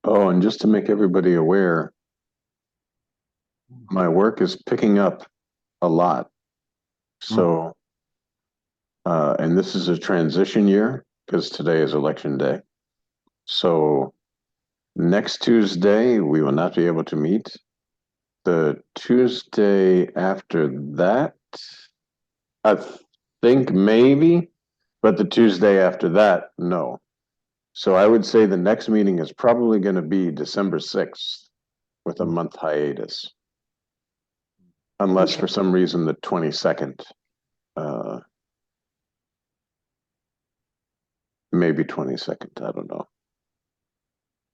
Oh, and just to make everybody aware, my work is picking up a lot. So, and this is a transition year because today is election day. So next Tuesday, we will not be able to meet. The Tuesday after that, I think maybe, but the Tuesday after that, no. So I would say the next meeting is probably going to be December 6th with a month hiatus. Unless for some reason the 22nd, maybe 22nd, I don't know.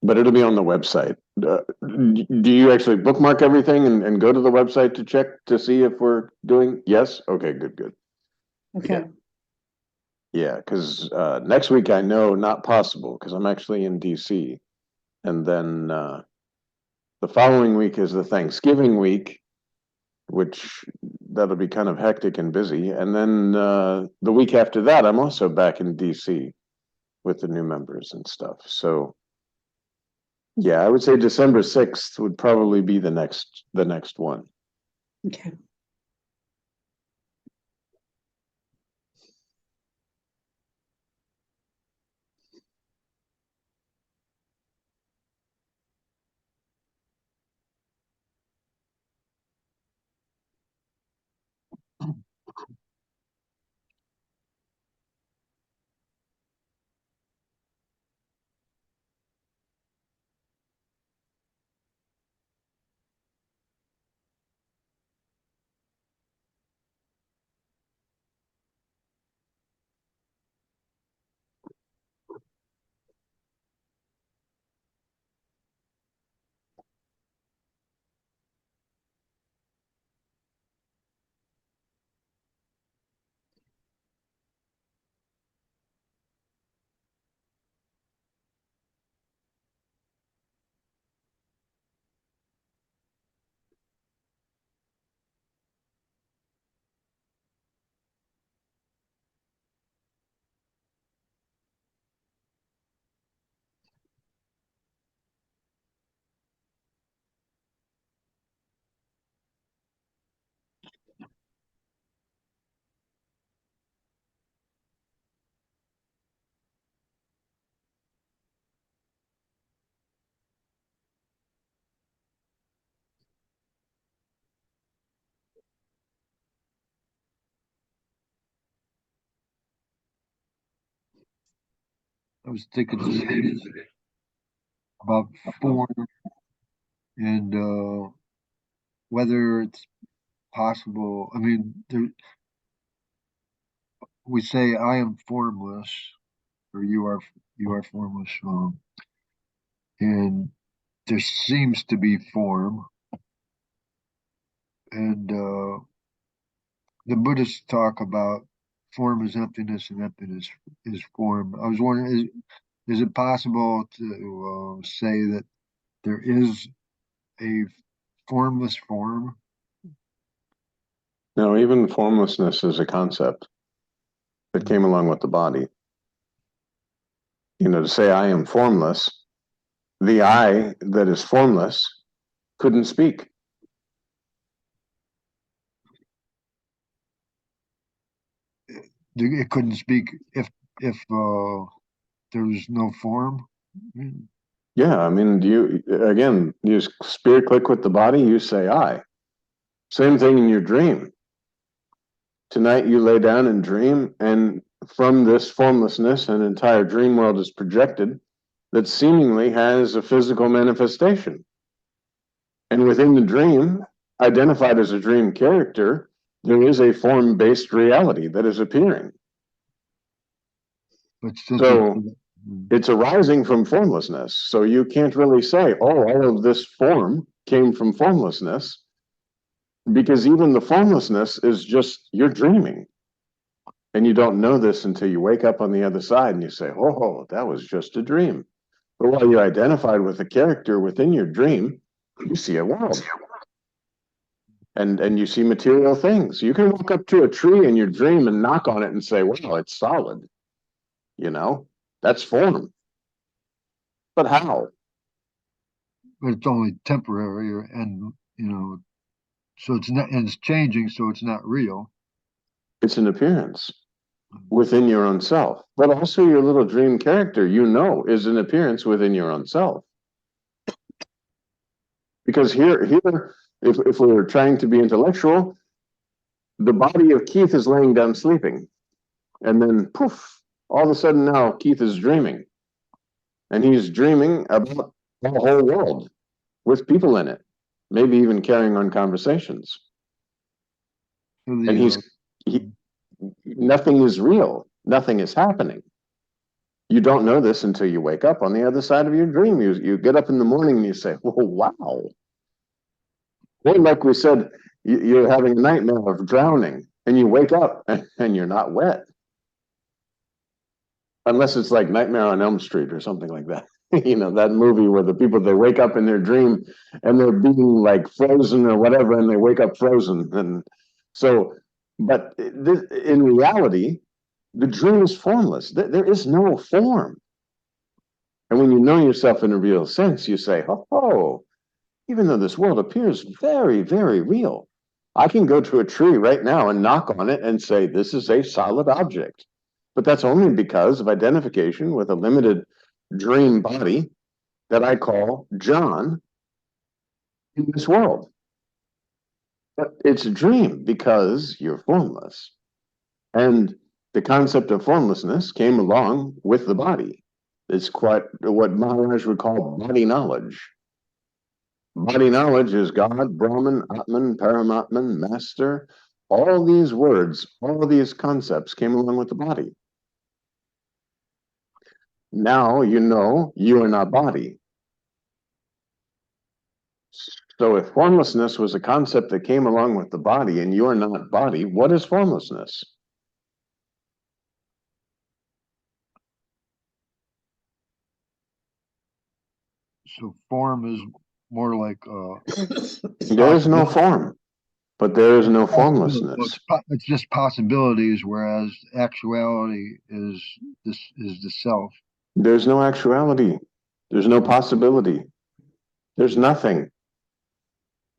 But it'll be on the website. Do you actually bookmark everything and go to the website to check to see if we're doing? Yes? Okay, good. Okay. Yeah, because next week I know not possible because I'm actually in DC. And then the following week is the Thanksgiving week, which that'll be kind of hectic and busy. And then the week after that, I'm also back in DC with the new members and stuff. So yeah, I would say December 6th would probably be the next one. Okay. I was thinking today about form and whether it's possible. I mean, we say I am formless, or you are formless, and there seems to be form, and the Buddhists talk about form is emptiness and emptiness is form. I was wondering, is it possible to say that there is a formless form? No, even formlessness is a concept that came along with the body. You know, to say I am formless, the I that is formless couldn't speak. It couldn't speak if there was no form. Yeah, I mean, you spirit click with the body, you say I. Same thing in your dream. Tonight you lay down and dream, and from this formlessness, an entire dream world is projected that seemingly has a physical manifestation. And within the dream, identified as a dream character, there is a form-based reality that is appearing. But So it's arising from formlessness. So you can't really say, oh, all of this form came from formlessness, because even the formlessness is just you're dreaming. And you don't know this until you wake up on the other side and you say, oh, that was just a dream. But while you identified with a character within your dream, you see a world. And you see material things. You can walk up to a tree in your dream and knock on it and say, wow, it's solid. You know, that's form. But how? but it's only temporary, and so it's not, and it's changing, so it's not real. It's an appearance within your own self, but also your little dream character, is an appearance within your own self. Because here, if we were trying to be intellectual, the body of Keith is laying down sleeping, and then poof, all of a sudden now Keith is dreaming, and he's dreaming about the whole world with people in it, maybe even carrying on conversations. So And nothing is real, nothing is happening. You don't know this until you wake up on the other side of your dream. You get up in the morning and you say, "Oh, wow." Or like we said, you're having a nightmare of drowning, and you wake up and you're not wet. Unless it's like Nightmare on Elm Street or something like that. That movie where the people, they wake up in their dream and they're being like frozen or whatever, and they wake up frozen. And so, but in reality, the dream is formless. There is no form. And when you know yourself in a real sense, you say, oh, even though this world appears very, very real, I can go to a tree right now and knock on it and say, this is a solid object. But that's only because of identification with a limited dream body that I call John in this world. But it's a dream because you're formless. And the concept of formlessness came along with the body. It's quite what Maharaj would call body knowledge. Body knowledge is God, Brahman, Atman, Paramatman, Master. All these words, all these concepts came along with the body. Now you know you are not body. So if formlessness was a concept that came along with the body and you're not body, what is formlessness? So form is more like There is no form, but there is no formlessness. It's just possibilities, whereas actuality is the self. There's no actuality. There's no possibility. There's nothing.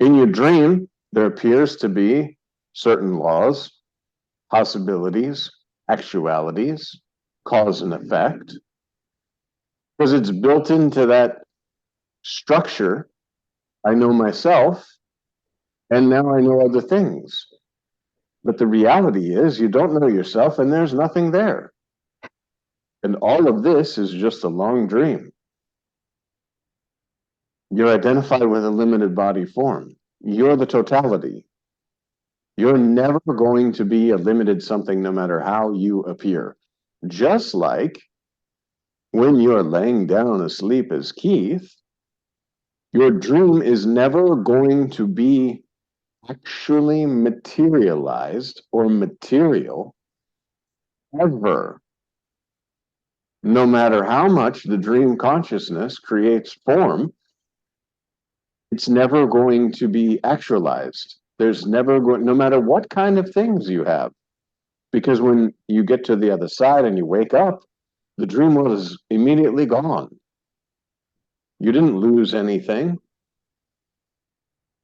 In your dream, there appears to be certain laws, possibilities, actualities, cause and effect, because it's built into that structure. I know myself, and now I know other things. But the reality is you don't know yourself, and there's nothing there. And all of this is just a long dream. You're identified with a limited body form. You're the totality. You're never going to be a limited something no matter how you appear. Just like when you're laying down asleep as Keith, your dream is never going to be actually materialized or material ever. No matter how much the dream consciousness creates form, it's never going to be actualized. There's never going, no matter what kind of things you have. Because when you get to the other side and you wake up, the dream world is immediately gone. You didn't lose anything.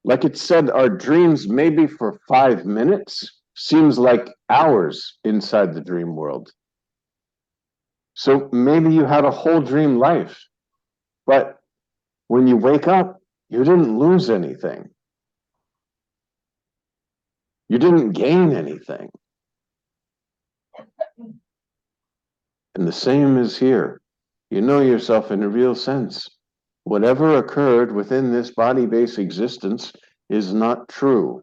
Like it said, our dreams, maybe for 5 minutes, seems like hours inside the dream world. So maybe you had a whole dream life, but when you wake up, you didn't lose anything. You didn't gain anything. And the same is here. You know yourself in a real sense. Whatever occurred within this body-based existence is not true.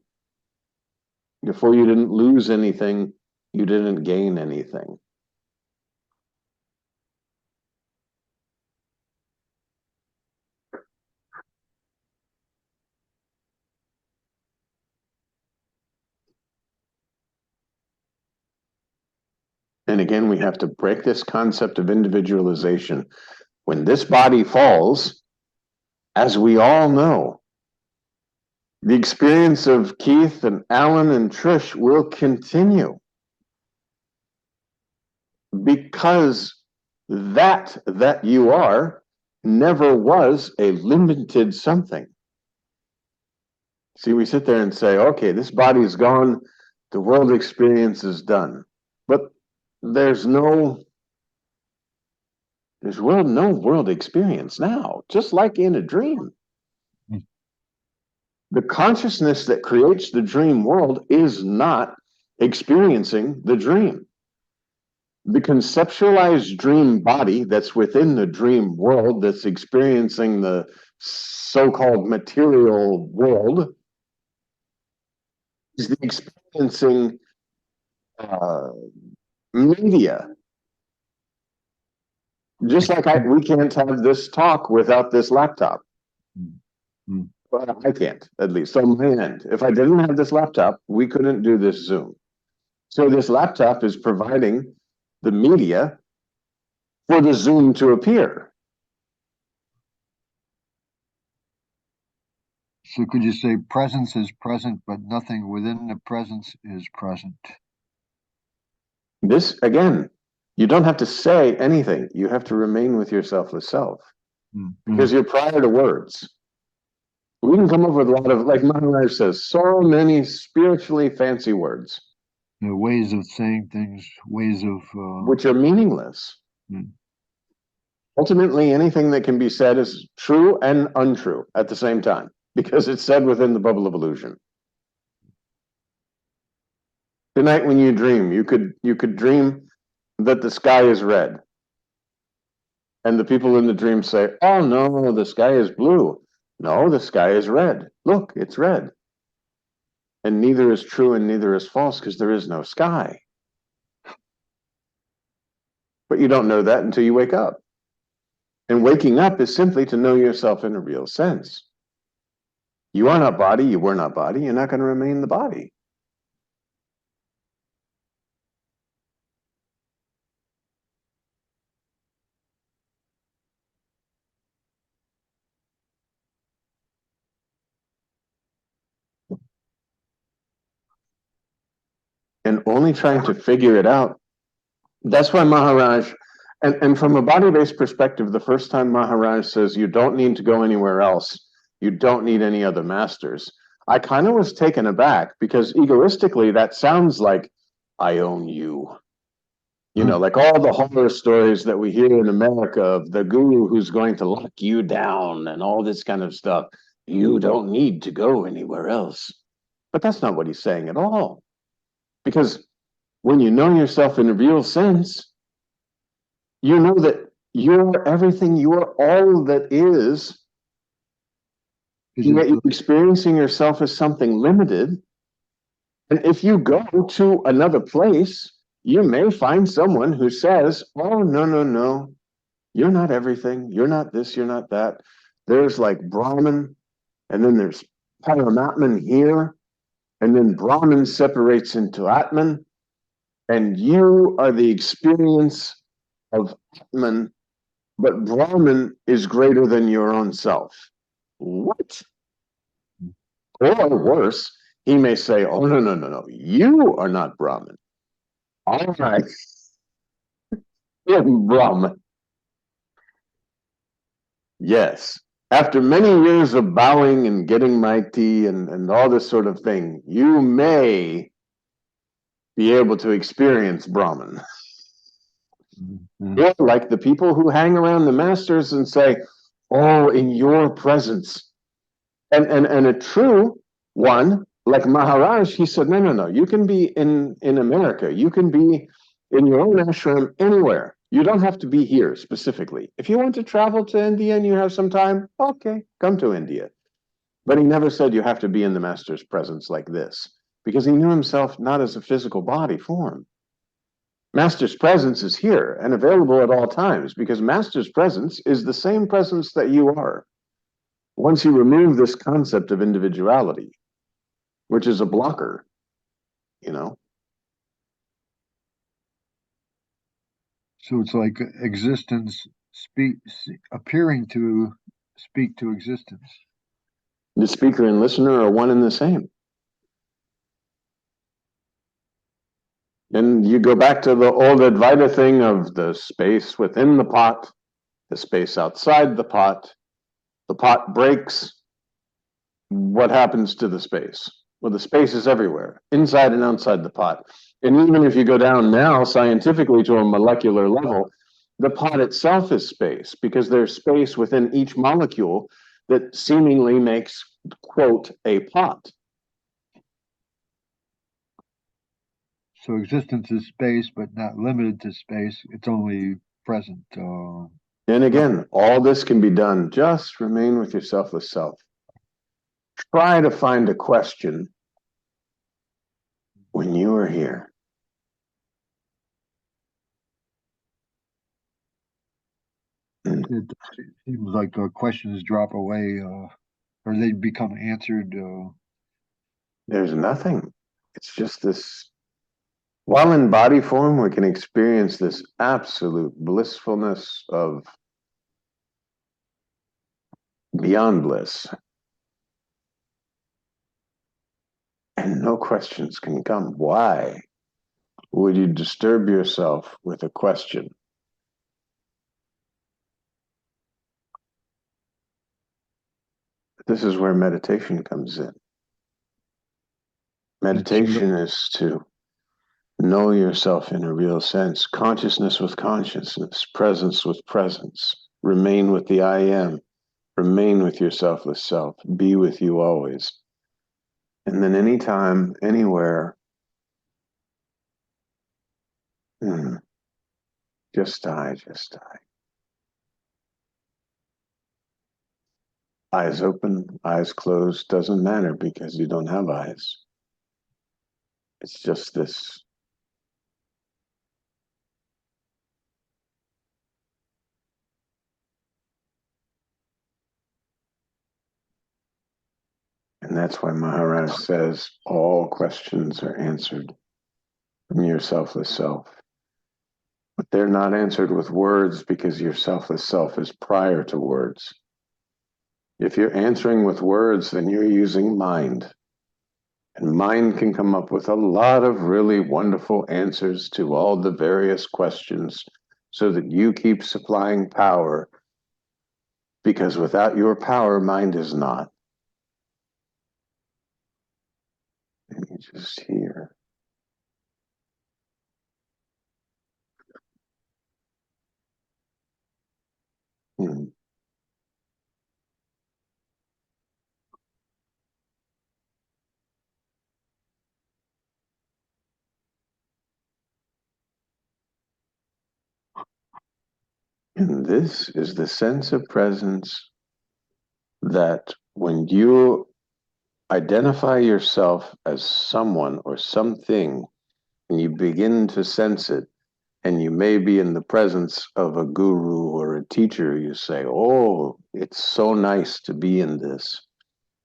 Therefore, you didn't lose anything. You didn't gain anything. And again, we have to break this concept of individualization. When this body falls, as we all know, the experience of Keith and Alan and Trish will continue. Because that you are never was a limited something. See, we sit there and say, okay, this body is gone, the world experience is done. But there's no world experience now, just like in a dream. The consciousness that creates the dream world is not experiencing the dream. The conceptualized dream body that's within the dream world, that's experiencing the so-called material world, is the experiencing media. Just like we can't have this talk without this laptop. Well, I can't, at least on my end. If I didn't have this laptop, we couldn't do this Zoom. So this laptop is providing the media for the Zoom to appear. So could you say presence is present, but nothing within the presence is present? This, again, you don't have to say anything. You have to remain with yourself as self. Because you're prior to words. We can come up with a lot of, like Maharaj says, so many spiritually fancy words. The ways of saying things, ways of... which are meaningless. Ultimately, anything that can be said is true and untrue at the same time, because it's said within the bubble of illusion. Tonight when you dream, you could dream that the sky is red. And the people in the dream say, oh no, the sky is blue. No, the sky is red. Look, it's red. And neither is true and neither is false because there is no sky. But you don't know that until you wake up. And waking up is simply to know yourself in a real sense. You are not body, you were not body, you're not going to remain the body. And only trying to figure it out. That's why Maharaj, and from a body-based perspective, the first time Maharaj says, you don't need to go anywhere else, you don't need any other masters, I kind of was taken aback because egoistically that sounds like, I own you. You know, like all the horror stories that we hear in America of the guru who's going to lock you down and all this kind of stuff. You don't need to go anywhere else. But that's not what he's saying at all. Because when you know yourself in a real sense, you know that you're everything, you are all that is. Yet you're experiencing yourself as something limited. And if you go to another place, you may find someone who says, oh, no, no, no, you're not everything. You're not this, you're not that. There's like Brahman, and then there's Paramatman here, and then Brahman separates into Atman, and you are the experience of Atman, but Brahman is greater than your own self. What? Or worse, he may say, oh, no, no, no, no, you are not Brahman. I am Brahman. Yes. After many years of bowing and getting my tea and all this sort of thing, you may be able to experience Brahman. Or like the people who hang around the masters and say, oh, in your presence. And a true one, like Maharaj, he said, no, no, no, you can be in America. You can be in your own ashram anywhere. You don't have to be here specifically. If you want to travel to India and you have some time, okay, come to India. But he never said you have to be in the master's presence like this, because he knew himself not as a physical body form. Master's presence is here and available at all times, because master's presence is the same presence that you are. Once you remove this concept of individuality, which is a blocker, you know. So it's like existence appearing to speak to existence. The speaker and listener are one and the same. And you go back to the old Advaita thing of the space within the pot, the space outside the pot breaks. What happens to the space? Well, the space is everywhere, inside and outside the pot. And even if you go down now scientifically to a molecular level, the pot itself is space, because there's space within each molecule that seemingly makes, quote, a pot. So existence is space, but not limited to space. It's only present. And again, all this can be done. Just remain with your selfless self. Try to find a question when you are here. It seems like questions drop away, or they become answered. There's nothing. It's just this. While in body form, we can experience this absolute blissfulness of beyond bliss. And no questions can come. Why would you disturb yourself with a question? This is where meditation comes in. Meditation is to know yourself in a real sense, consciousness with consciousness, presence with presence, remain with the I am, remain with your selfless self, be with you always. And then anytime, anywhere, just die, just die. Eyes open, eyes closed, doesn't matter because you don't have eyes. It's just this. And that's why Maharaj says all questions are answered from your selfless self. But they're not answered with words because your selfless self is prior to words. If you're answering with words, then you're using mind. And mind can come up with a lot of really wonderful answers to all the various questions so that you keep supplying power, because without your power, mind is not. And you just hear. And this is the sense of presence that when you identify yourself as someone or something, and you begin to sense it, and you may be in the presence of a guru or a teacher, you say, oh, it's so nice to be in this.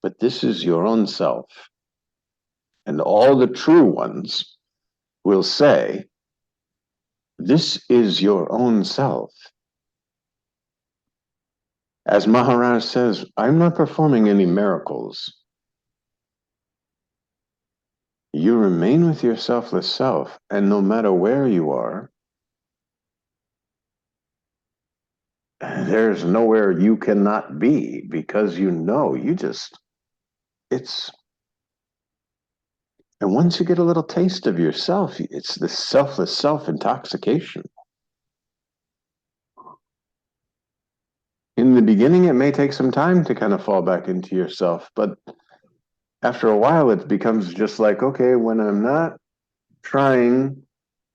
But this is your own self. And all the true ones will say, this is your own self. As Maharaj says, I'm not performing any miracles. You remain with your selfless self, and no matter where you are, there's nowhere you cannot be, because you know, it's, and once you get a little taste of yourself, it's this selfless self-intoxication. In the beginning, it may take some time to kind of fall back into yourself, but after a while, it becomes just like, okay, when I'm not trying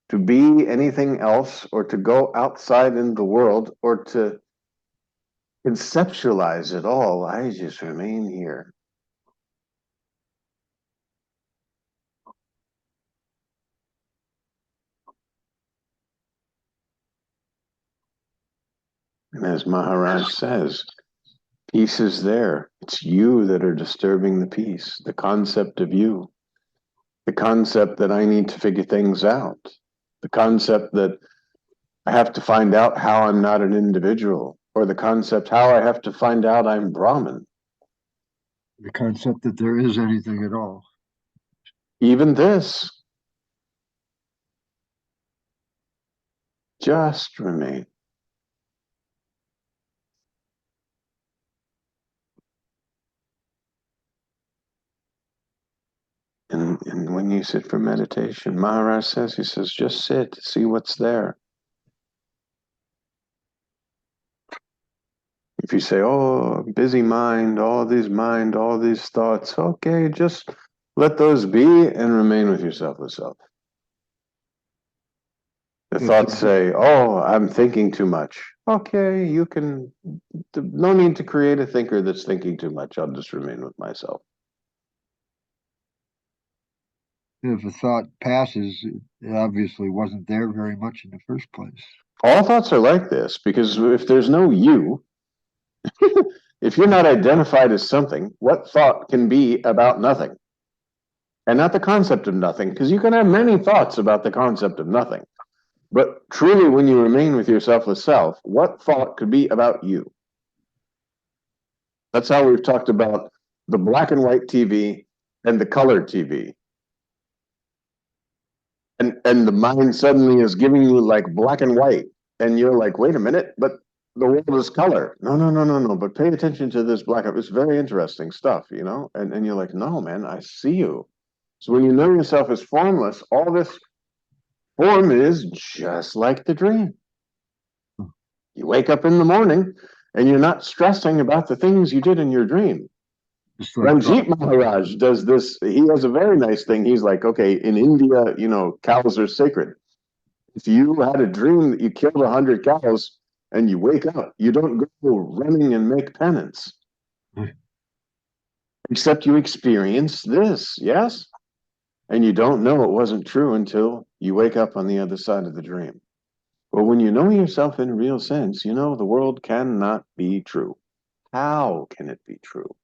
to be anything else or to go outside in the world or to conceptualize it all, I just remain here. And as Maharaj says, peace is there. It's you that are disturbing the peace, the concept of you, the concept that I need to figure things out, the concept that I have to find out how I'm not an individual, or the concept how I have to find out I'm Brahman. The concept that there is anything at all. Even this. Just remain. And when you sit for meditation, Maharaj says, he says, just sit, see what's there. If you say, oh, busy mind, all these thoughts, okay, just let those be and remain with yourself with self. The thoughts say, oh, I'm thinking too much. Okay, you can, no need to create a thinker that's thinking too much. I'll just remain with myself. If a thought passes, it obviously wasn't there very much in the first place. All thoughts are like this, because if there's no you, if you're not identified as something, what thought can be about nothing? And not the concept of nothing, because you can have many thoughts about the concept of nothing. But truly, when you remain with your selfless self, what thought could be about you? That's how we've talked about the black and white TV and the colored TV. And the mind suddenly is giving you like black and white. And you're like, wait a minute, but the world is color. No. But pay attention to this black. It's very interesting stuff, you know? And you're like, no, man, I see you. So when you know yourself as formless, all this form is just like the dream. You wake up in the morning and you're not stressing about the things you did in your dream. Like Ranjit Maharaj does this. He has a very nice thing. He's like, okay, in India, you know, cows are sacred. If you had a dream that you killed 100 cows and you wake up, you don't go running and make penance. Except you experience this, yes? And you don't know it wasn't true until you wake up on the other side of the dream. But when you know yourself in a real sense, you know the world cannot be true. How can it be true?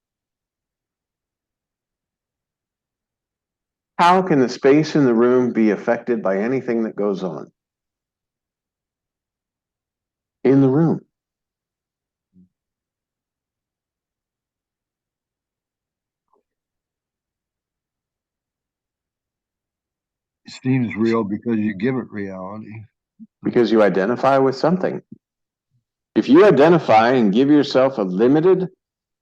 How can the space in the room be affected by anything that goes on in the room? it seems real because you give it reality. Because you identify with something. If you identify and give yourself a limited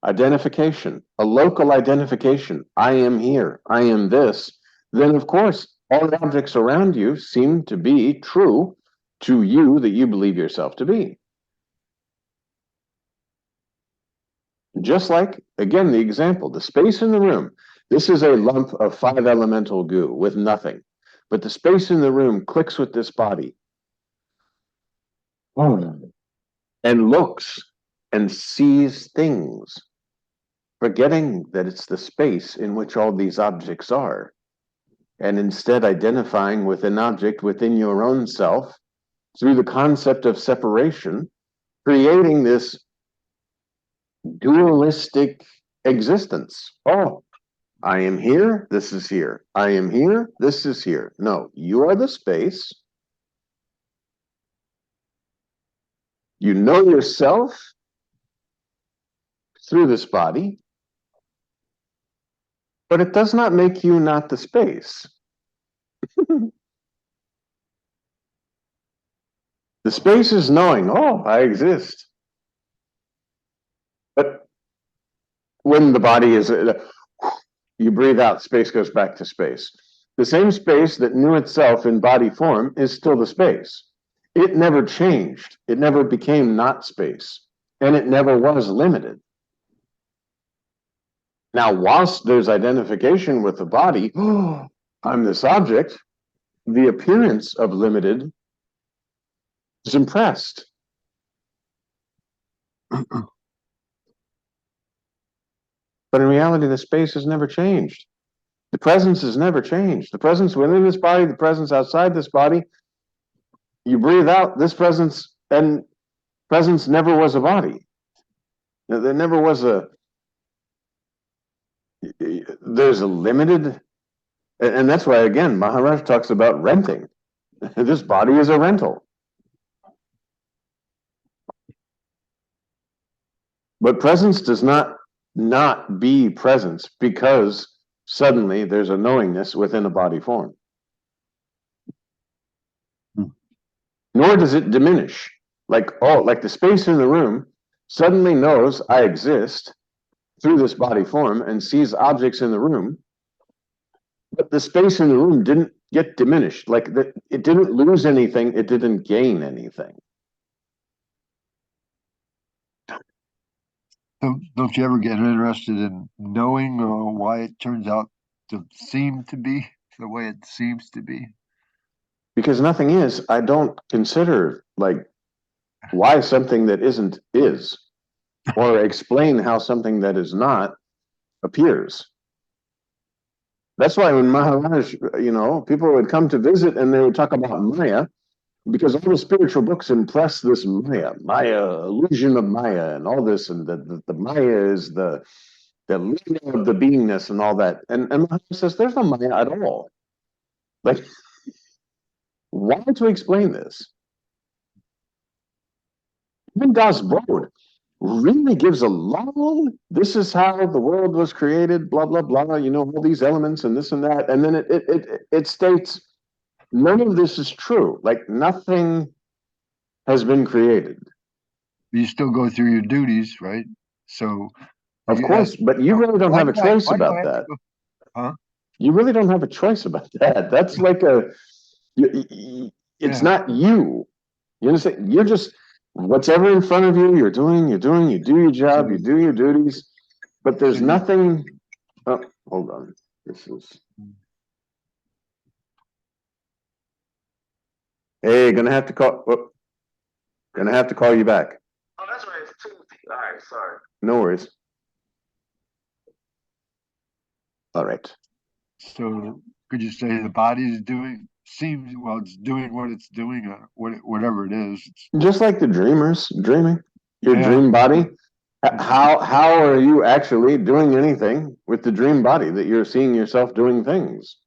identification, a local identification, I am here, I am this, then of course all the objects around you seem to be true to you that you believe yourself to be. Just like, again, the example, the space in the room. This is a lump of 5 elemental goo with nothing. But the space in the room clicks with this body. And looks and sees things, forgetting that it's the space in which all these objects are, and instead identifying with an object within your own self through the concept of separation, creating this dualistic existence. Oh, I am here, this is here. I am here, this is here. No, you are the space. You know yourself through this body, but it does not make you not the space. The space is knowing, oh, I exist. But when the body is, you breathe out, space goes back to space. The same space that knew itself in body form is still the space. It never changed. It never became not space. And it never was limited. Now, whilst there's identification with the body, oh, I'm this object, the appearance of limited is impressed. But in reality, the space has never changed. The presence has never changed. The presence within this body, the presence outside this body, you breathe out this presence, and presence never was a body. There never was there's a limited, and that's why, again, Maharaj talks about renting. This body is a rental. But presence does not be presence because suddenly there's a knowingness within a body form. Nor does it diminish. Like, oh, like the space in the room suddenly knows I exist through this body form and sees objects in the room. but the space in the room didn't get diminished. Like it didn't lose anything. It didn't gain anything. Don't you ever get interested in knowing why it turns out to seem to be the way it seems to be? Because nothing is. I don't consider like why something that isn't is, or explain how something that is not appears. That's why when Maharaj, people would come to visit and they would talk about Maya, because all the spiritual books impress this Maya, illusion of Maya, and all this, and the Maya is the leader of the beingness and all that. And Maharaj says there's no Maya at all. Like, why to explain this? Even Das Bode really gives a long, this is how the world was created, blah, blah, blah, all these elements and this and that. And then it states, none of this is true. Like nothing has been created. You still go through your duties, right? So, Of course, but you really don't have a choice about that. Huh? You really don't have a choice about that. That's like it's not you. You understand? You're just, whatever in front of you, you do your job, you do your duties, but there's nothing. Oh, hold on. This is. Hey, gonna have to call you back. Oh, that's right. It's Tuesday. All right, sorry. No worries. All right. So, could you say the body is it's doing what it's doing, whatever it is. Just like the dreamers dreaming, your dream body. How are you actually doing anything with the dream body that you're seeing yourself doing things?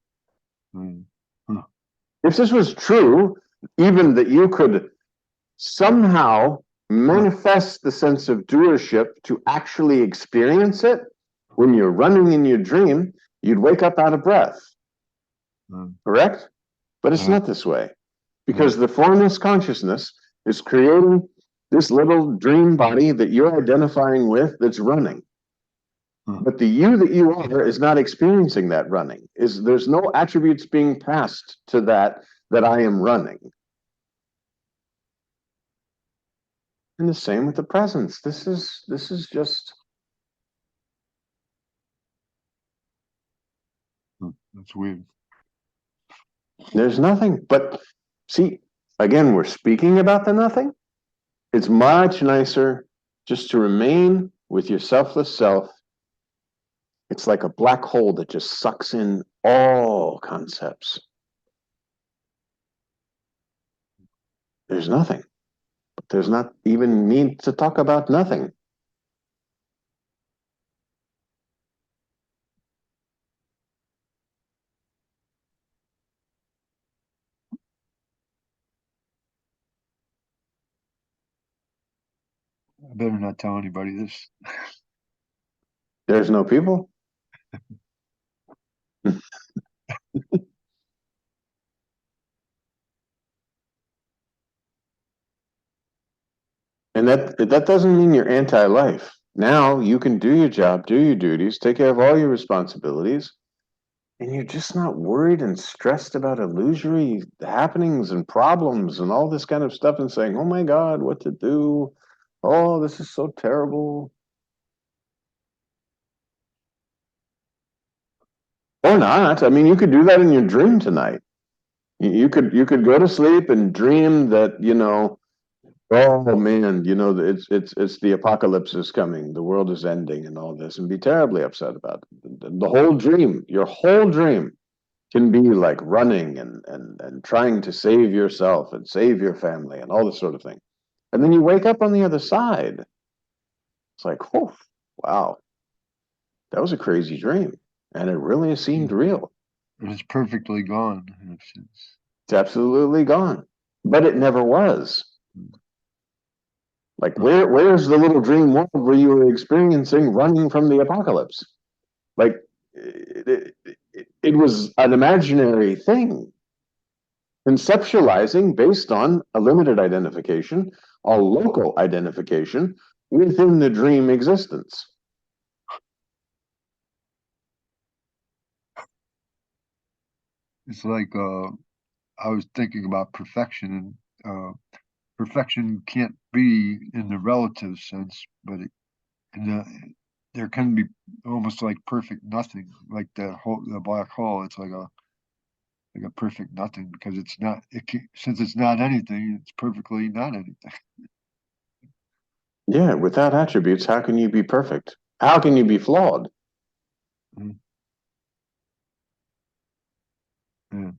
If this was true, even that you could somehow manifest the sense of doership to actually experience it, when you're running in your dream, you'd wake up out of breath. Correct? But it's not this way. Because the formless consciousness is creating this little dream body that you're identifying with that's running. But the you that you are is not experiencing that running. There's no attributes being passed to that I am running. And the same with the presence. This is just. That's weird. There's nothing. But see, again, we're speaking about the nothing. It's much nicer just to remain with your selfless self. It's like a black hole that just sucks in all concepts. There's nothing. But there's not even need to talk about nothing. I better not tell anybody this. There's no people. And that doesn't mean you're anti-life. Now you can do your job, do your duties, take care of all your responsibilities, and you're just not worried and stressed about illusory happenings and problems and all this kind of stuff and saying, oh my God, what to do? Oh, this is so terrible. Or not. I mean, you could do that in your dream tonight. You could go to sleep and dream that, oh man, it's the apocalypse is coming, the world is ending and all this, and be terribly upset about it. The whole dream, your whole dream can be like running and trying to save yourself and save your family and all this sort of thing. And then you wake up on the other side. It's like, oh, wow, that was a crazy dream. And it really seemed real. It's perfectly gone. It's absolutely gone. But it never was. Like, where's the little dream world where you were experiencing running from the apocalypse? Like, it was an imaginary thing. Conceptualizing based on a limited identification, a local identification within the dream existence. it's like I was thinking about perfection, and perfection can't be in the relative sense, but in there can be almost like perfect nothing, like the black hole. It's like a perfect nothing because it's not. Since it's not anything, it's perfectly not anything. Yeah, without attributes, how can you be perfect? How can you be flawed? Mm. Yeah.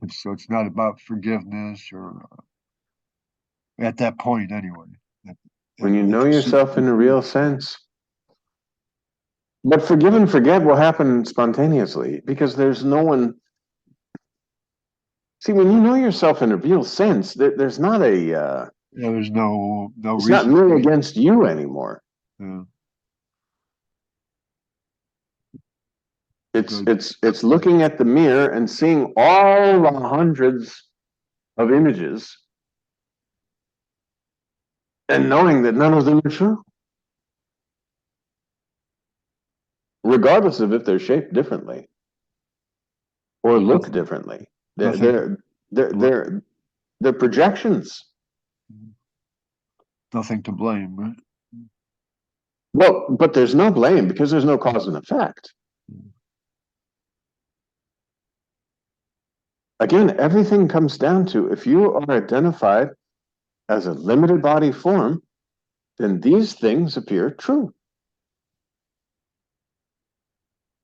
So it's not about forgiveness or at that point anyway. At, When you know at the yourself in a super, real sense. But forgive and forget will happen spontaneously because there's no one. See, when you know yourself in a real sense, there's not there's no it's not reason me for it. against you anymore. Yeah, It's good. it's it's looking at the mirror and seeing all the hundreds of images and knowing that none of them are true, regardless of if they're shaped differently or look Nothing, differently. They're nothing, they're they're bl- they're, they're projections. nothing to blame, right? Well, but there's no blame because there's no cause and effect. Again, everything comes down to if you are identified as a limited body form, then these things appear true.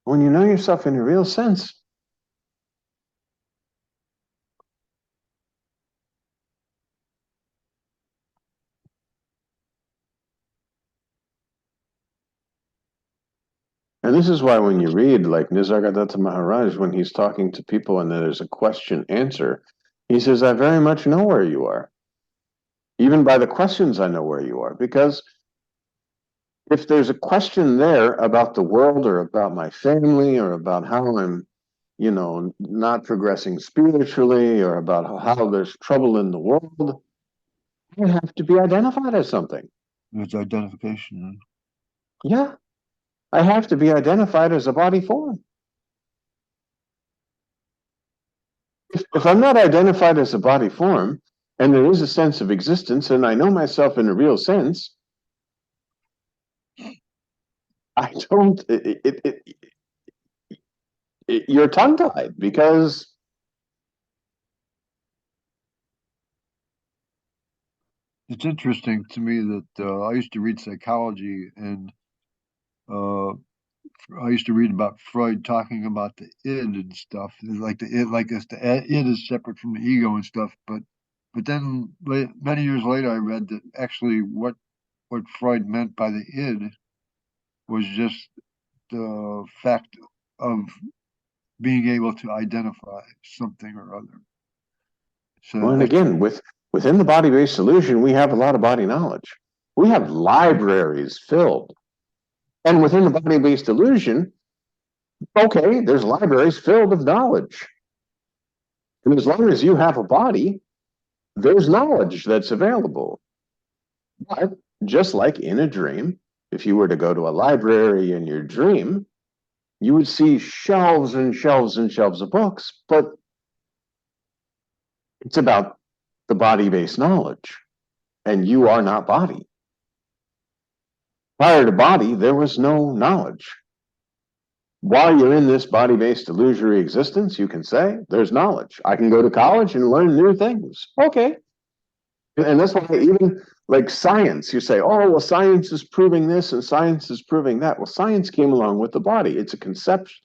When you know yourself in a real sense, and this is why when you read like Nisargadatta Maharaj, when he's talking to people and there's a question answer, he says, I very much know where you are. Even by the questions, I know where you are. Because if there's a question there about the world or about my family or about how I'm, not progressing spiritually or about how there's trouble in the world, I have to be identified as something. It's identification. Yeah, I have to be identified as a body form. If I'm not identified as a body form and there is a sense of existence and I know myself in a real sense, I don't, you're tongue tied because It's interesting to me that I used to read psychology, and uh, I used to read about Freud talking about the id and stuff, like the id, like the id is separate from the ego and stuff. But then many years later, I read that actually what Freud meant by the id was just the fact of being able to identify something or other. So well, and that's again, within the body-based solution, we have a lot of body knowledge. We have libraries filled. And within the body-based illusion, okay, there's libraries filled of knowledge. And as long as you have a body, there's knowledge that's available. But just like in a dream, if you were to go to a library in your dream, you would see shelves and shelves and shelves of books, but it's about the body-based knowledge, and you are not body. Prior to body, there was no knowledge. While you're in this body-based illusory existence, you can say, there's knowledge. I can go to college and learn new things. Okay. And that's why even like science, you say, oh, well, science is proving this and science is proving that. Well, science came along with the body. It's a conception.